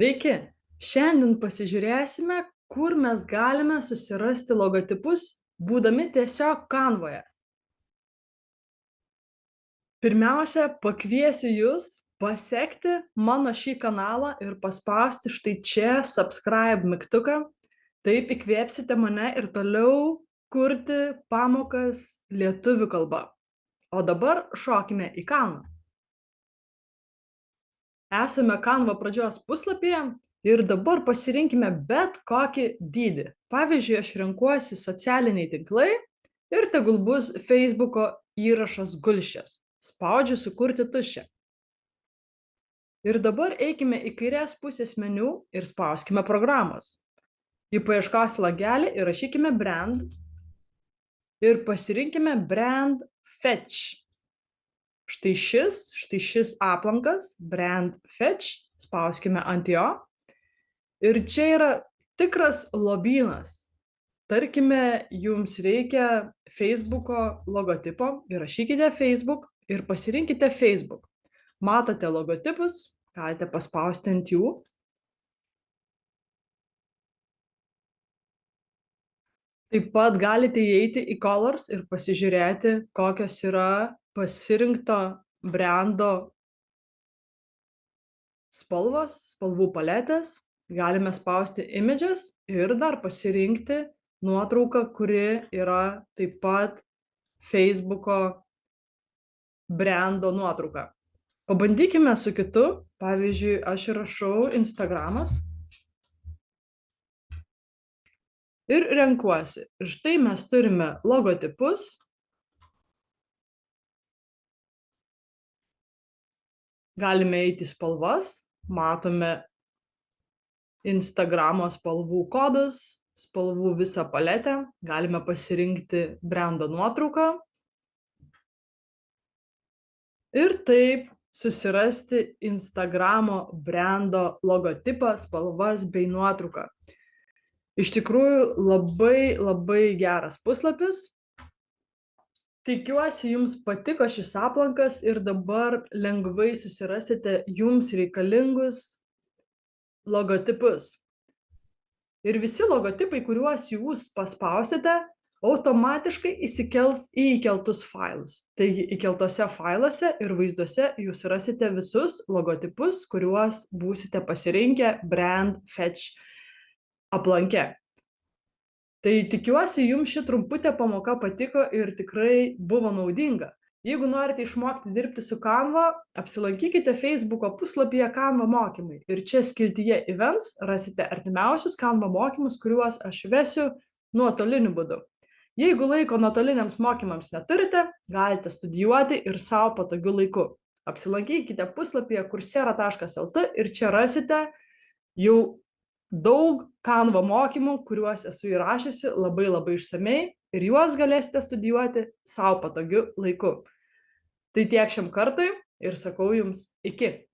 Sveiki! Šiandien pasižiūrėsime, kur mes galime susirasti logotipus, būdami tiesiog Canvoje. Pirmiausia, pakviesiu Jus pasekti mano šį kanalą ir paspausti štai čia subscribe mygtuką. Taip įkvėpsite mane ir toliau kurti pamokas lietuvių kalba. O dabar šokime į Canvą. Esame Canva pradžios puslapyje ir dabar pasirinkime bet kokį dydį. Pavyzdžiui, aš renkuosi socialiniai tinklai ir tegul bus Facebooko įrašas gulsčias. Spaudžiu sukurti tuščią. Ir dabar eikime į kairės pusės meniu ir spauskime programos. Į paieškos langelį įrašykime brand ir pasirinkime brand fetch. Štai šis aplankas, brand fetch, spauskime ant jo. Ir čia yra tikras lobynas. Tarkime, jums reikia Facebooko logotipo, įrašykite Facebook ir pasirinkite Facebook. Matote logotipus, galite paspausti ant jų. Taip pat galite įeiti į Colors ir pasižiūrėti, kokios yra pasirinkto brando spalvos, spalvų paletės. Galime spausti Images ir dar pasirinkti nuotrauką, kuri yra taip pat Facebooko brando nuotrauka. Pabandykime su kitu. Pavyzdžiui, aš įrašau Instagramas. Ir renkuosi. Ir štai mes turime logotipus. Galime eiti į spalvas. Matome Instagramo spalvų kodus, spalvų visą paletę. Galime pasirinkti brando nuotrauką. Ir taip susirasti Instagramo brando logotipą, spalvas bei nuotrauką. Iš tikrųjų, labai geras puslapis. Tikiuosi, jums patiko šis aplankas ir dabar lengvai susirasite jums reikalingus logotipus. Ir visi logotipai, kuriuos jūs paspausite, automatiškai įsikels į įkeltus failus. Taigi, įkeltose failuose ir vaizduose jūs rasite visus logotipus, kuriuos būsite pasirinkę brand fetch aplanke. Tai tikiuosi, jums ši trumputė pamoka patiko ir tikrai buvo naudinga. Jeigu norite išmokti dirbti su Canva, apsilankykite Facebooko puslapyje Canva mokymai. Ir čia skiltyje Events rasite artimiausius Canva mokymus, kuriuos aš vesiu nuotoliniu būdu. Jeigu laiko nuotoliniams mokymams neturite, galite studijuoti ir savo patogiu laiku. Apsilankykite puslapyje coursera.lt ir čia rasite jau daug Canva mokymų, kuriuos esu įrašiusi labai išsamiai ir juos galėsite studijuoti savo patogiu laiku. Tai tiek šiam kartui ir sakau jums iki.